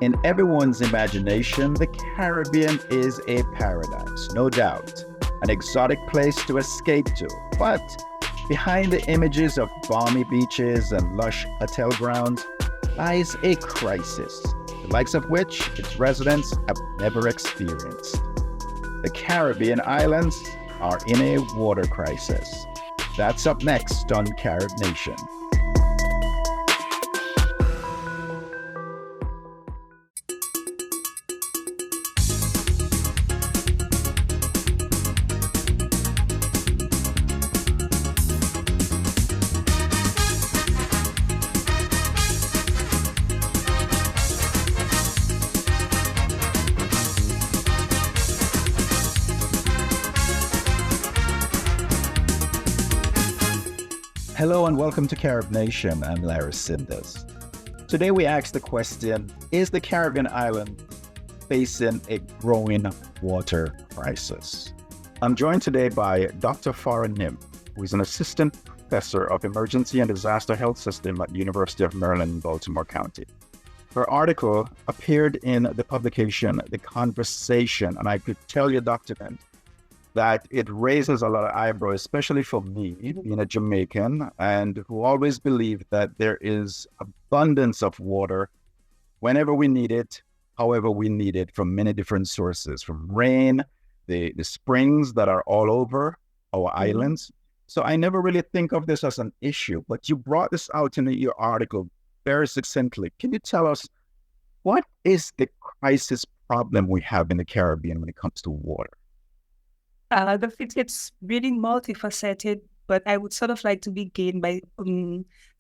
In everyone's imagination, the Caribbean is a paradise, no doubt, an exotic place to escape to. But behind the images of balmy beaches and lush hotel grounds lies a crisis, the likes of which its residents have never experienced. The Caribbean islands are in a water crisis. That's up next on Carib Nation. Hello and welcome to Carib Nation. I'm Larry Sinders. Today we ask the question, is the Caribbean island facing a growing water crisis? I'm joined today by Dr. Farah Nim, who is an assistant professor of emergency and disaster health system at the University of Maryland in Baltimore County. Her article appeared in the publication The Conversation, and I could tell you, Dr. Nim, that it raises a lot of eyebrows, especially for me, being a Jamaican, and who always believed that there is abundance of water whenever we need it, however we need it, from many different sources, from rain, the springs that are all over our islands. So I never really think of this as an issue, but you brought this out in your article very succinctly. Can you tell us, what is the crisis problem we have in the Caribbean when it comes to water? It's really multifaceted, but I would sort of like to begin by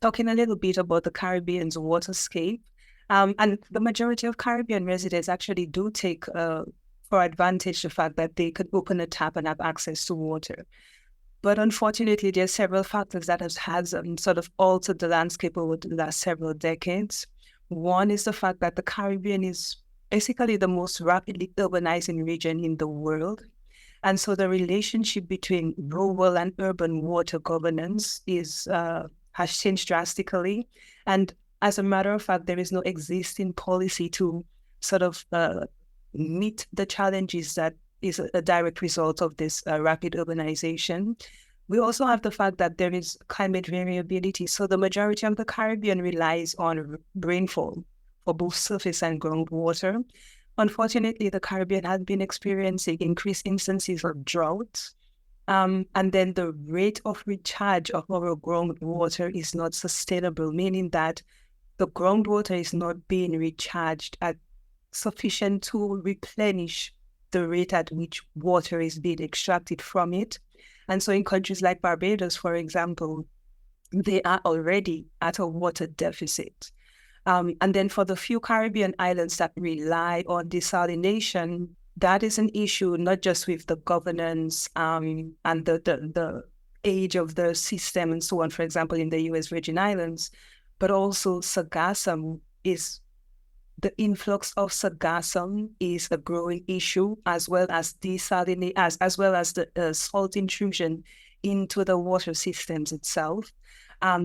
talking a little bit about the Caribbean's waterscape. And the majority of Caribbean residents actually do take for advantage the fact that they could open a tap and have access to water. But unfortunately, there are several factors that has sort of altered the landscape over the last several decades. One is the fact that the Caribbean is basically the most rapidly urbanizing region in the world. And so the relationship between rural and urban water governance has changed drastically. And as a matter of fact, there is no existing policy to sort of meet the challenges that is a direct result of this rapid urbanization. We also have the fact that there is climate variability. So the majority of the Caribbean relies on rainfall for both surface and groundwater. Unfortunately, the Caribbean has been experiencing increased instances of drought. And then the rate of recharge of our groundwater is not sustainable, meaning that the groundwater is not being recharged at sufficient to replenish the rate at which water is being extracted from it. And so in countries like Barbados, for example, they are already at a water deficit. And then for the few Caribbean islands that rely on desalination, that is an issue not just with the governance and the age of the system and so on, for example, in the U.S. Virgin Islands, but also sargassum the influx of sargassum is a growing issue, as well as desalination, as well as the salt intrusion into the water systems itself.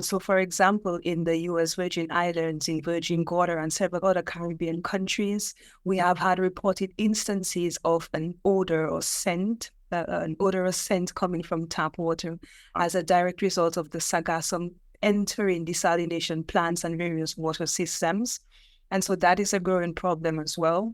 So, for example, in the U.S. Virgin Islands, in Virgin Gorda, and several other Caribbean countries, we have had reported instances of an odorous scent coming from tap water as a direct result of the sargassum entering desalination plants and various water systems. And so that is a growing problem as well.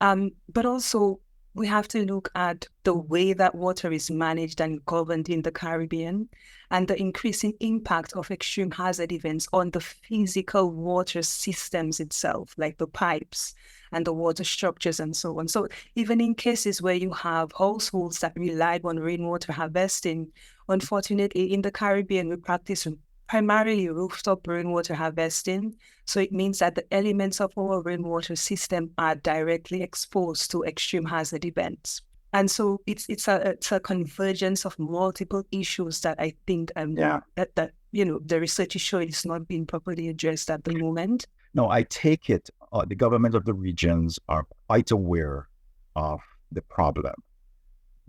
But also, we have to look at the way that water is managed and governed in the Caribbean and the increasing impact of extreme hazard events on the physical water systems itself, like the pipes and the water structures and so on. So even in cases where you have households that relied on rainwater harvesting, unfortunately, in the Caribbean, we practice primarily rooftop rainwater harvesting. So it means that the elements of our rainwater system are directly exposed to extreme hazard events. And so it's a convergence of multiple issues that I think that the research is showing is not being properly addressed at the moment. No, I take it the government of the regions are quite aware of the problem.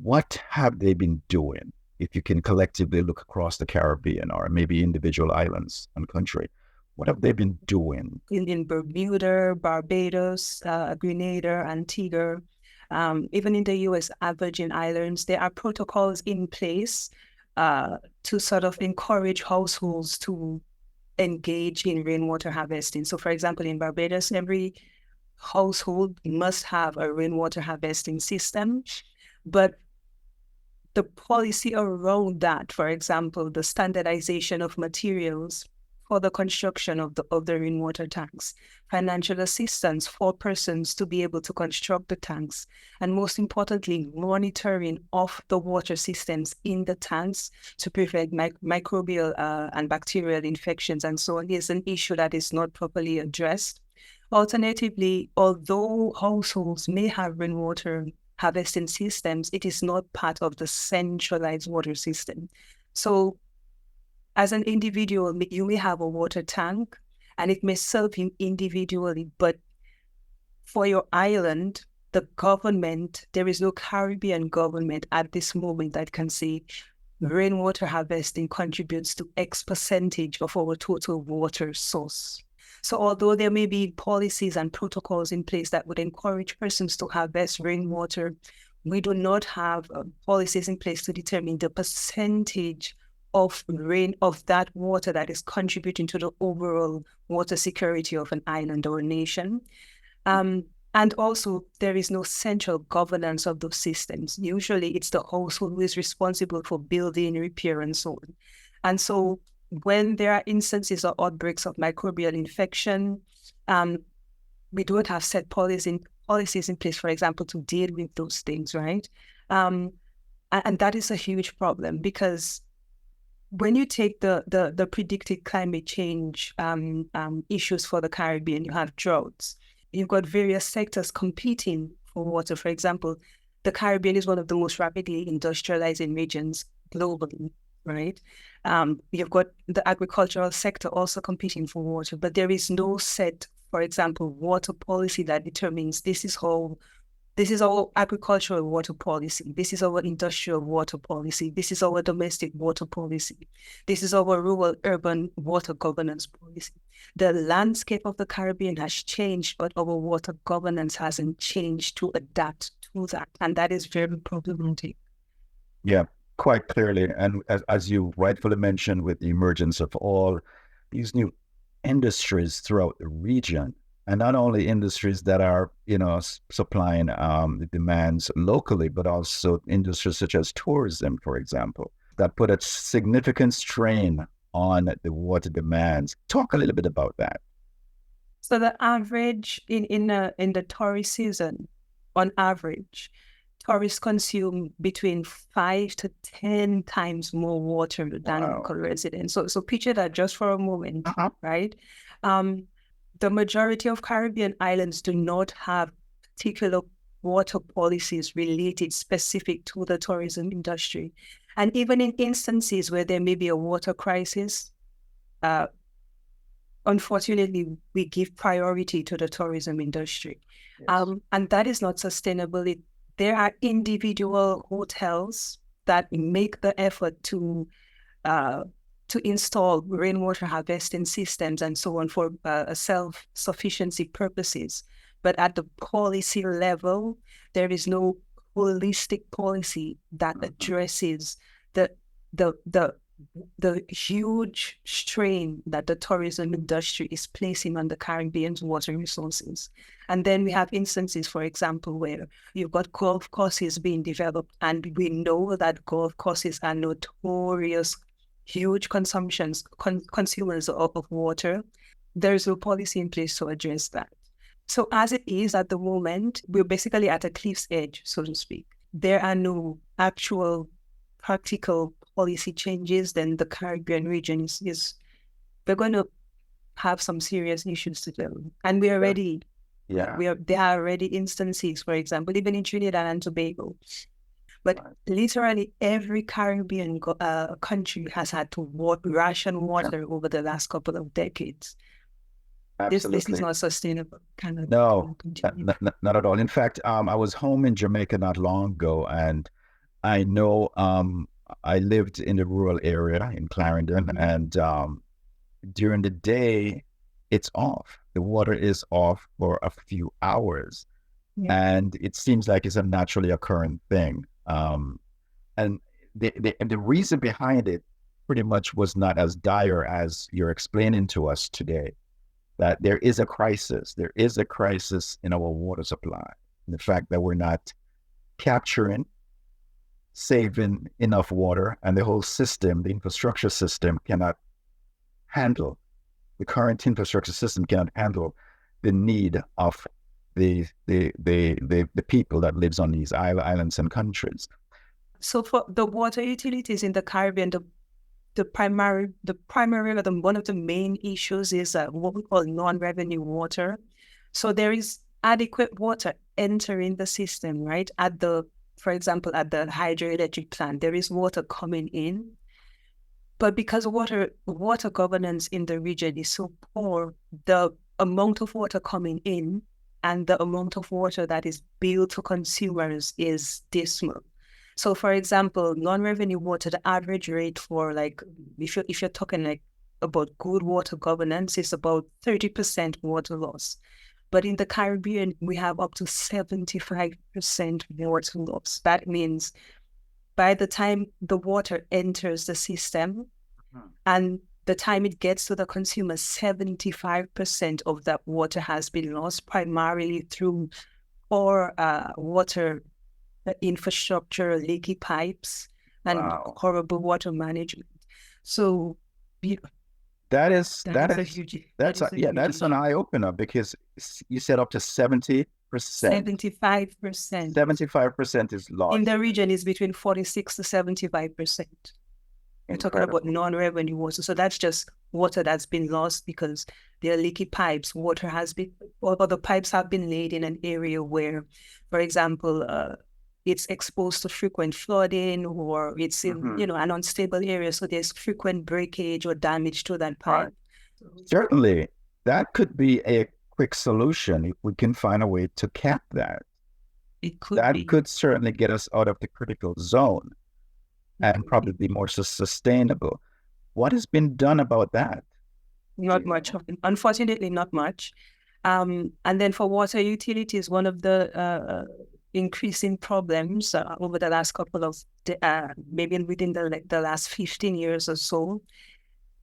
What have they been doing? If you can collectively look across the Caribbean or maybe individual islands and country, What have they been doing? In Bermuda, Barbados, Grenada, Antigua, even in the U.S. Virgin Islands, there are protocols in place to sort of encourage households to engage in rainwater harvesting. So, for example, in Barbados, every household must have a rainwater harvesting system, but the policy around that, for example, the standardization of materials for the construction of the rainwater tanks, financial assistance for persons to be able to construct the tanks, and most importantly, monitoring of the water systems in the tanks to prevent microbial and bacterial infections and so on is an issue that is not properly addressed. Alternatively, although households may have rainwater harvesting systems, it is not part of the centralized water system. So as an individual, you may have a water tank and it may serve you individually, but for your island, the government, there is no Caribbean government at this moment that can say rainwater harvesting contributes to X percentage of our total water source. So although there may be policies and protocols in place that would encourage persons to harvest rainwater, we do not have policies in place to determine the percentage of that water that is contributing to the overall water security of an island or a nation. And also, there is no central governance of those systems. Usually, it's the household who is responsible for building, repair, and so on. And so when there are instances or outbreaks of microbial infection, we don't have set policies in place, for example, to deal with those things, right? And that is a huge problem because when you take the predicted climate change issues for the Caribbean, you have droughts. You've got various sectors competing for water. For example, the Caribbean is one of the most rapidly industrializing regions globally, right? You've got the agricultural sector also competing for water, but there is no set, for example, water policy that determines this is our agricultural water policy, this is our industrial water policy, this is our domestic water policy, this is our rural urban water governance policy. The landscape of the Caribbean has changed, but our water governance hasn't changed to adapt to that. And that is very problematic. Yeah, quite clearly. And as you rightfully mentioned, with the emergence of all these new industries throughout the region, and not only industries that are, supplying the demands locally, but also industries such as tourism, for example, that put a significant strain on the water demands. Talk a little bit about that. So the average in the tourist season, on average, tourists consume between 5 to 10 times more water than local residents. So picture that just for a moment, right? The majority of Caribbean islands do not have particular water policies related specific to the tourism industry. And even in instances where there may be a water crisis, unfortunately, we give priority to the tourism industry. Yes. And that is not sustainable. There are individual hotels that make the effort to install rainwater harvesting systems and so on for self-sufficiency purposes. But at the policy level, there is no holistic policy that addresses the huge strain that the tourism industry is placing on the Caribbean's water resources. And then we have instances, for example, where you've got golf courses being developed, and we know that golf courses are notorious huge consumers of water. There's no policy in place to address that. So as it is at the moment, we're basically at a cliff's edge, so to speak. There are no actual practical policy changes. Then the Caribbean region we're going to have some serious issues to deal with. And we're already, there are already instances, for example, even in Trinidad and Tobago. But literally every Caribbean country has had to ration water over the last couple of decades. This is not sustainable. No, not at all. In fact, I was home in Jamaica not long ago, and I know I lived in the rural area in Clarendon, and during the day, it's off. The water is off for a few hours. Yeah. And it seems like it's a naturally occurring thing. And the reason behind it pretty much was not as dire as you're explaining to us today, that there is a crisis. There is a crisis in our water supply. And the fact that we're not capturing, saving enough water, and the whole system, the infrastructure system cannot handle, the current infrastructure system cannot handle the need of the people that lives on these islands and countries. So for the water utilities in the Caribbean, the primary one of the main issues is what we call non-revenue water. So there is adequate water entering the system, right? For example, at the hydroelectric plant, there is water coming in. But because water governance in the region is so poor, the amount of water coming in and the amount of water that is billed to consumers is dismal. So, for example, non-revenue water, the average rate for if you're talking about good water governance, is about 30% water loss. But in the Caribbean, we have up to 75% water loss. That means by the time the water enters the system and the time it gets to the consumer, 75% of that water has been lost, primarily through poor water infrastructure, leaky pipes, and horrible water management. So that's a huge. That's an eye opener, because you said up to 70%. 75%. 75% is lost. In the region is between 46 to 75%. You're talking about non-revenue water. So that's just water that's been lost because there are leaky pipes. Or the pipes have been laid in an area where, for example, it's exposed to frequent flooding, or it's in an unstable area. So there's frequent breakage or damage to that pipe. Certainly, that could be a quick solution if we can find a way to cap that. Could certainly get us out of the critical zone and probably be more sustainable. What has been done about that? Not much. Unfortunately, not much. And then for water utilities, one of the increasing problems over the last couple of maybe within the last 15 years or so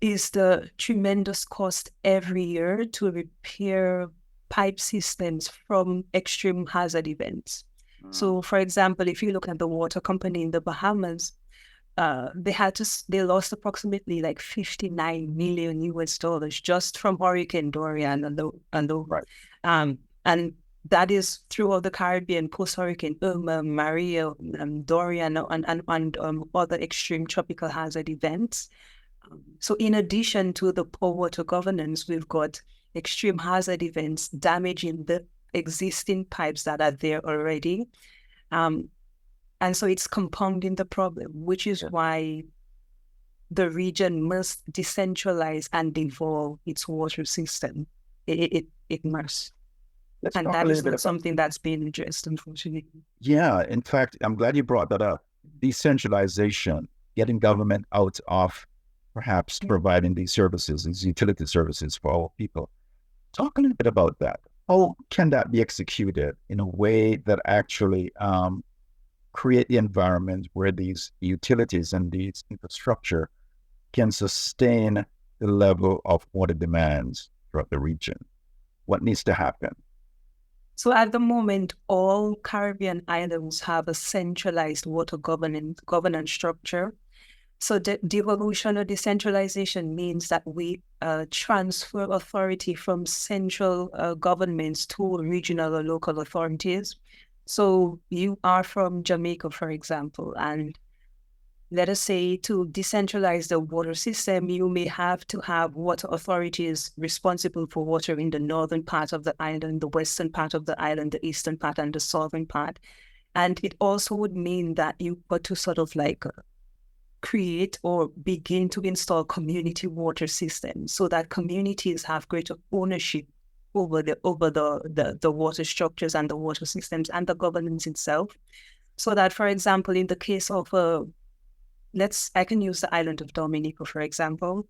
is the tremendous cost every year to repair pipe systems from extreme hazard events. So, for example, if you look at the water company in the Bahamas, they lost approximately like $59 million US just from Hurricane Dorian and that is throughout the Caribbean, post-Hurricane Irma, Maria, Dorian, and other extreme tropical hazard events. So in addition to the poor water governance, we've got extreme hazard events damaging the existing pipes that are there already. And so it's compounding the problem, which is why the region must decentralize and devolve its water system. It must. And that is not something that's being addressed, unfortunately. Yeah, in fact, I'm glad you brought that up. Decentralization, getting government out of perhaps providing these services, these utility services for our people. Talk a little bit about that. How can that be executed in a way that actually create the environment where these utilities and these infrastructure can sustain the level of water demands throughout the region? What needs to happen? So at the moment, all Caribbean islands have a centralized water governance structure. So devolution or decentralization means that we transfer authority from central governments to regional or local authorities. So you are from Jamaica, for example, and let us say to decentralize the water system, you may have to have water authorities responsible for water in the northern part of the island, the western part of the island, the eastern part, and the southern part. And it also would mean that you've got to sort of create or begin to install community water systems so that communities have greater ownership over the water structures and the water systems and the governance itself. So that, for example, in the case of I can use the island of Dominica, for example.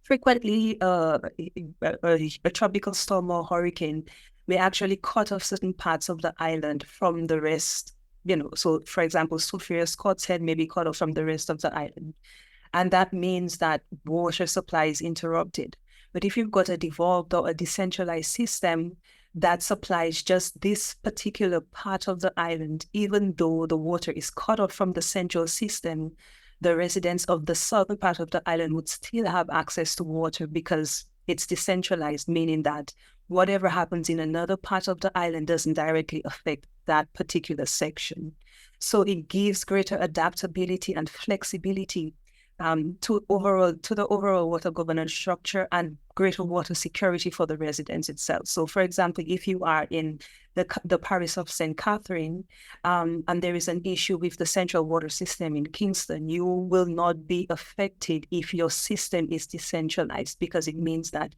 frequently a tropical storm or hurricane may actually cut off certain parts of the island from the rest. So for example, Sophia Scott's Head may be cut off from the rest of the island. And that means that water supply is interrupted. But if you've got a devolved or a decentralized system that supplies just this particular part of the island, even though the water is cut off from the central system, the residents of the southern part of the island would still have access to water because it's decentralized, meaning that whatever happens in another part of the island doesn't directly affect that particular section. So it gives greater adaptability and flexibility to the overall water governance structure and greater water security for the residents itself. So, for example, if you are in the parish of St. Catherine, and there is an issue with the central water system in Kingston, you will not be affected if your system is decentralized, because it means that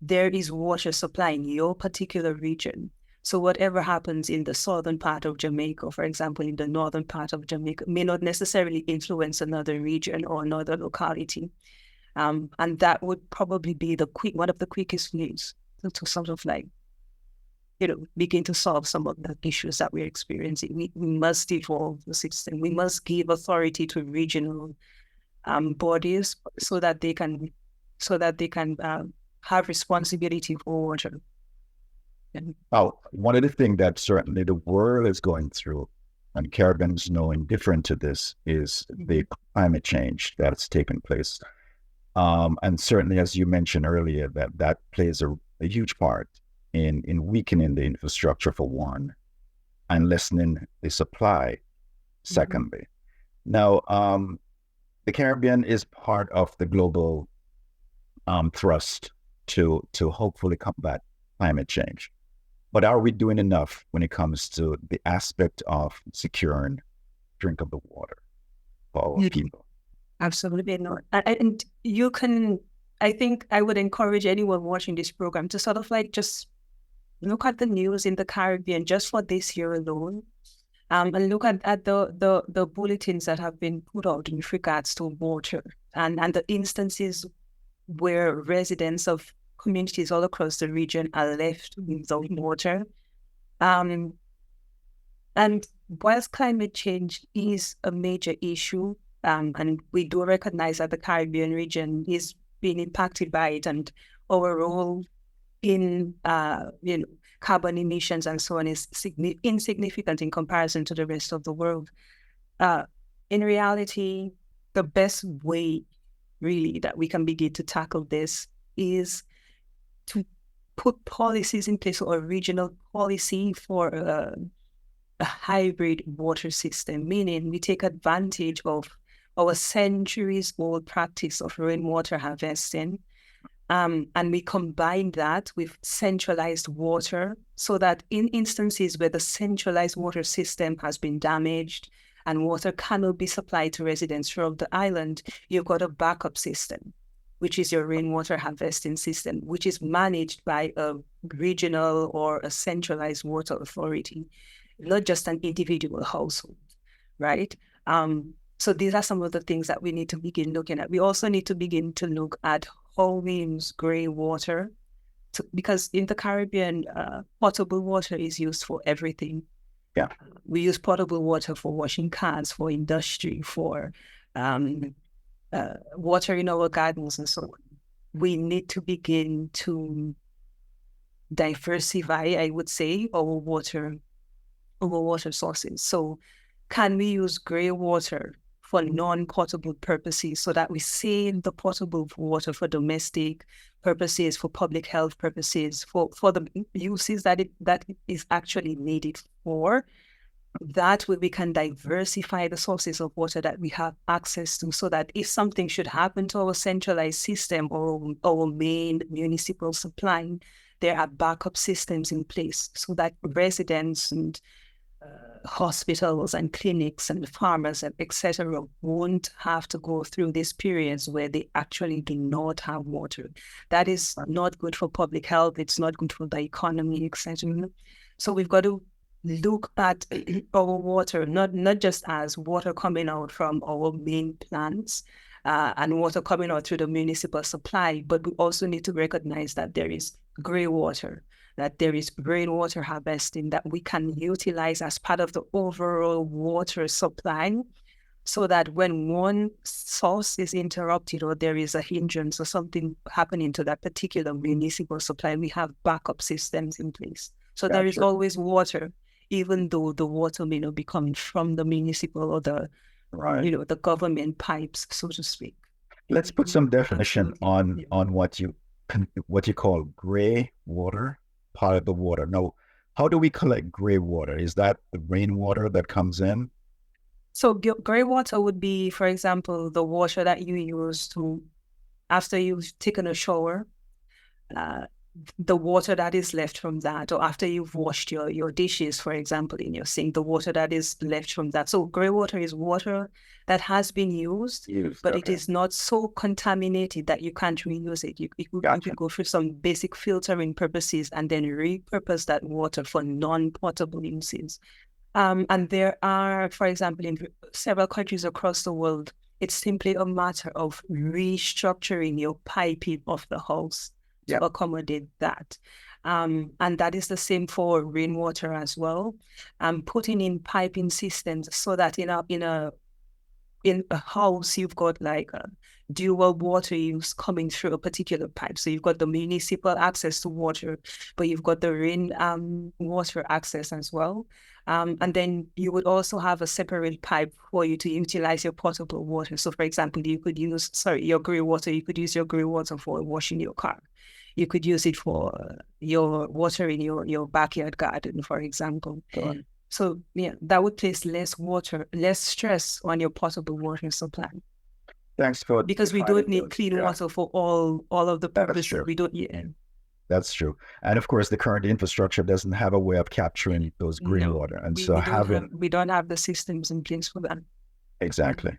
there is water supply in your particular region. So whatever happens in the southern part of Jamaica, for example, in the northern part of Jamaica, may not necessarily influence another region or another locality. And that would probably be one of the quickest ways to sort of begin to solve some of the issues that we're experiencing. We must evolve the system. We must give authority to regional bodies so that they can have responsibility for water. Well, one of the things that certainly the world is going through, and Caribbean is no indifferent to this, is the climate change that's taken place. And certainly, as you mentioned earlier, that plays a huge part in weakening the infrastructure for one, and lessening the supply, secondly. Now, the Caribbean is part of the global thrust to hopefully combat climate change. But are we doing enough when it comes to the aspect of securing drinkable water for our people? Absolutely not. And I think I would encourage anyone watching this program to sort of just look at the news in the Caribbean just for this year alone, and look at the bulletins that have been put out with regards to water and the instances where residents of communities all across the region are left without water. And whilst climate change is a major issue, and we do recognize that the Caribbean region is being impacted by it, and our role in carbon emissions and so on is insignificant in comparison to the rest of the world. In reality, the best way really that we can begin to tackle this is to put policies in place, or a regional policy for a hybrid water system, meaning we take advantage of our centuries-old practice of rainwater harvesting, and we combine that with centralized water, so that in instances where the centralized water system has been damaged and water cannot be supplied to residents throughout the island, you've got a backup system, which is your rainwater harvesting system, which is managed by a regional or a centralized water authority, not just an individual household, right? So these are some of the things that we need to begin looking at. We also need to begin to look at how we use grey water, because in the Caribbean, potable water is used for everything. Yeah, we use potable water for washing cars, for industry, for water in our gardens and so on. We need to begin to diversify, I would say, our water sources. So can we use grey water for non-potable purposes, so that we save the potable water for domestic purposes, for public health purposes, for the uses that it is actually needed for? That way we can diversify the sources of water that we have access to, so that if something should happen to our centralized system or our main municipal supply, there are backup systems in place, so that residents and hospitals and clinics and farmers, etc., won't have to go through these periods where they actually do not have water. That is not good for public health. It's not good for the economy, etc. So we've got to look at our water, not just as water coming out from our main plants, and water coming out through the municipal supply. But we also need to recognize that there is gray water, that there is rainwater harvesting that we can utilize as part of the overall water supply, so that when one source is interrupted or there is a hindrance or something happening to that particular municipal supply, we have backup systems in place. So there is always water, even though the water may not be coming from the municipal or the the government pipes, so to speak. Let's put some definition on what you call gray water, part of the water. Now, how do we collect gray water? Is that the rainwater that comes in? So gray water would be, for example, the water that you use after you've taken a shower, the water that is left from that, or after you've washed your dishes, for example, in your sink, the water that is left from that. So gray water is water that has been used, but it is not so contaminated that you can't reuse it. You could go through some basic filtering purposes and then repurpose that water for non-potable uses. And there are, for example, in several countries across the world, it's simply a matter of restructuring your piping of the house to accommodate that. And that is the same for rainwater as well. Putting in piping systems so that in a house, you've got like a dual water use coming through a particular pipe. So you've got the municipal access to water, but you've got the rain water access as well. And then you would also have a separate pipe for you to utilize your potable water. So for example, you could use, your gray water, you could use your gray water for washing your car. You could use it for your water in your backyard garden, for example. So that would place less stress on your potable water supply. Thanks for because we don't need clean water for all of the purposes. We don't. That's true. And of course, the current infrastructure doesn't have a way of capturing those green water. And we don't have the systems in place for that. Exactly.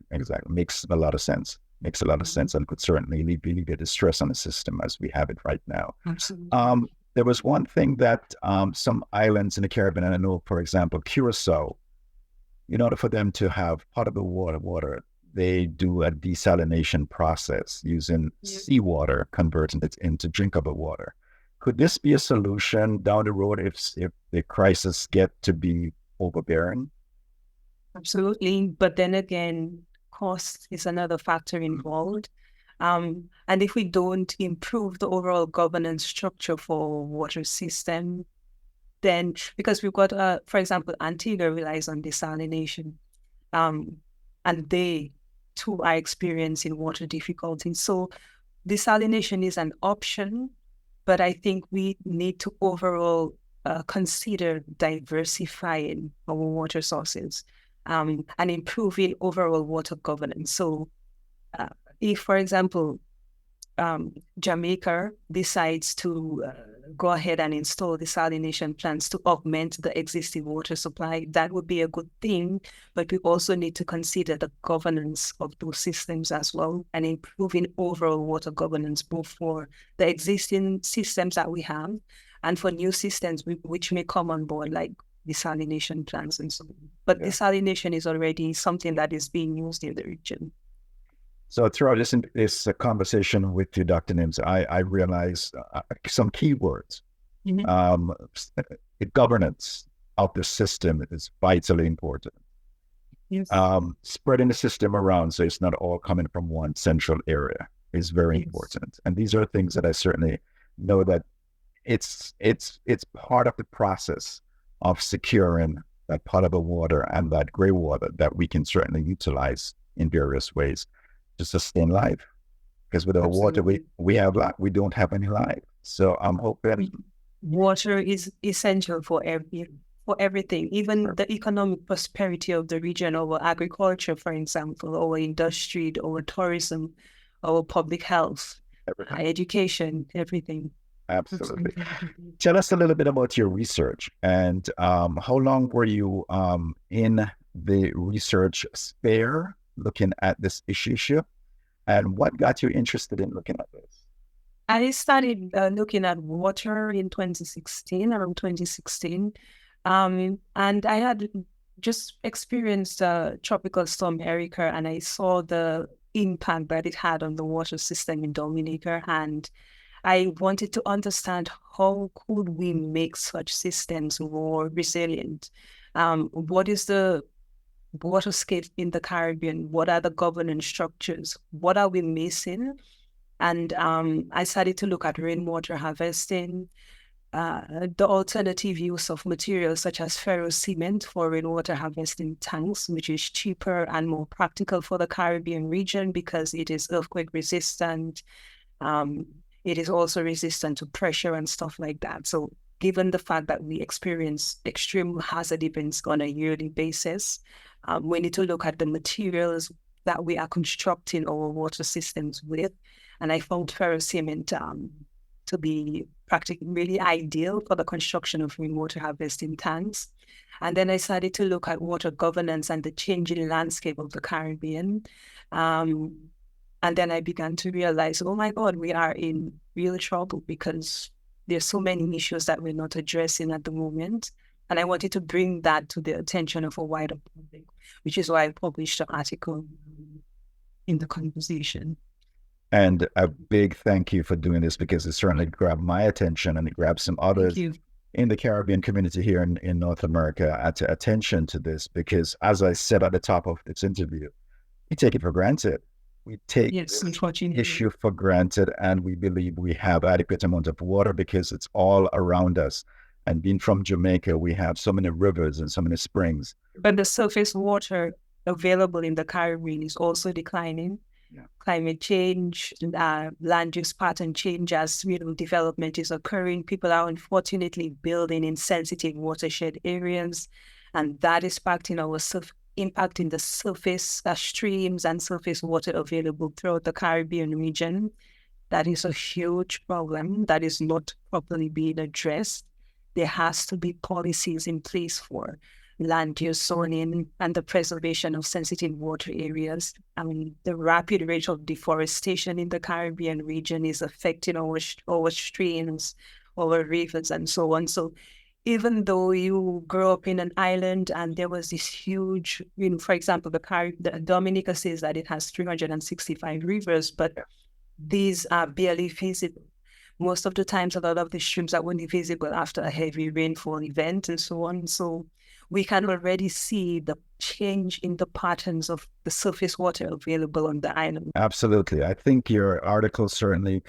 Makes a lot of sense. And could certainly alleviate the stress on the system as we have it right now. Absolutely. There was one thing that some islands in the Caribbean, and I know, for example, Curacao, in order for them to have potable water, they do a desalination process using seawater, converting it into drinkable water. Could this be a solution down the road if the crisis get to be overbearing? Absolutely. But then again, cost is another factor involved. And if we don't improve the overall governance structure for water system, then because we've got, for example, Antigua relies on desalination, and they too are experiencing water difficulties. So desalination is an option, but I think we need to overall consider diversifying our water sources and improving overall water governance. So if, for example, Jamaica decides to go ahead and install desalination plants to augment the existing water supply, that would be a good thing. But we also need to consider the governance of those systems as well, and improving overall water governance, both for the existing systems that we have and for new systems which may come on board, like desalination plants and so on. But desalination is already something that is being used in the region. So throughout this conversation with you, Dr. Nims, I realized some key words. Governance of the system is vitally important. Yes. Spreading the system around so it's not all coming from one central area is very important. And these are things that I certainly know that it's part of the process of securing that potable water and that gray water that we can certainly utilize in various ways to sustain life, because without water we don't have any life. So I'm hoping water is essential for everything, even the economic prosperity of the region, our agriculture, for example, our industry, our tourism, our public health, education, everything. Absolutely. Tell us a little bit about your research and how long were you in the research sphere looking at this issue, and what got you interested in looking at this? I started looking at water in around 2016, and I had just experienced Tropical Storm Erica, and I saw the impact that it had on the water system in Dominica. And I wanted to understand how could we make such systems more resilient? What is the waterscape in the Caribbean? What are the governance structures? What are we missing? And I started to look at rainwater harvesting, the alternative use of materials such as ferrocement for rainwater harvesting tanks, which is cheaper and more practical for the Caribbean region because it is earthquake resistant. It is also resistant to pressure and stuff like that. So given the fact that we experience extreme hazard events on a yearly basis, we need to look at the materials that we are constructing our water systems with. And I found ferrocement to be practically really ideal for the construction of rainwater harvesting tanks. And then I started to look at water governance and the changing landscape of the Caribbean. And then I began to realize, oh my God, we are in real trouble because there's so many issues that we're not addressing at the moment. And I wanted to bring that to the attention of a wider public, which is why I published an article in the conversation. And a big thank you for doing this because it certainly grabbed my attention and it grabbed some others in the Caribbean community here in North America attention to this because, as I said at the top of this interview, we take it for granted. We take this issue for granted and we believe we have adequate amount of water because it's all around us. And being from Jamaica, we have so many rivers and so many springs. But the surface water available in the Caribbean is also declining. Yeah. Climate change, land use pattern change as development is occurring. People are unfortunately building in sensitive watershed areas, and that is impacting the surface streams and surface water available throughout the Caribbean region. That is a huge problem that is not properly being addressed. There has to be policies in place for land use zoning and the preservation of sensitive water areas. I mean, the rapid rate of deforestation in the Caribbean region is affecting our streams, our rivers, and so on. So even though you grow up in an island and there was this huge, for example, the Dominica says that it has 365 rivers, but these are barely visible. Most of the times, a lot of the streams are only visible after a heavy rainfall event and so on. So we can already see the change in the patterns of the surface water available on the island. Absolutely. I think your article certainly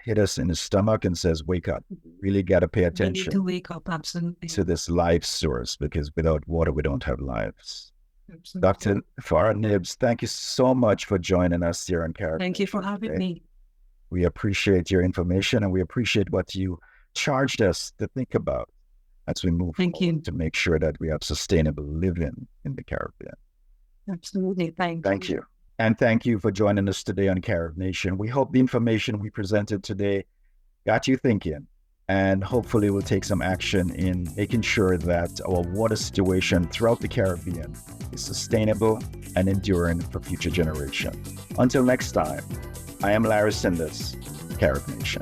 hit us in the stomach and says, wake up, really got to pay attention. We need to wake up, absolutely. To this life source, because without water, we don't have lives. Absolutely. Dr. Farah Nibs, thank you so much for joining us here on Caribbean. Thank you for having me. We appreciate your information and we appreciate what you charged us to think about as we move forward to make sure that we have sustainable living in the Caribbean. Absolutely. Thank you. And thank you for joining us today on Carib Nation. We hope the information we presented today got you thinking and hopefully we'll take some action in making sure that our water situation throughout the Caribbean is sustainable and enduring for future generations. Until next time, I am Larry Sinders, Carib Nation.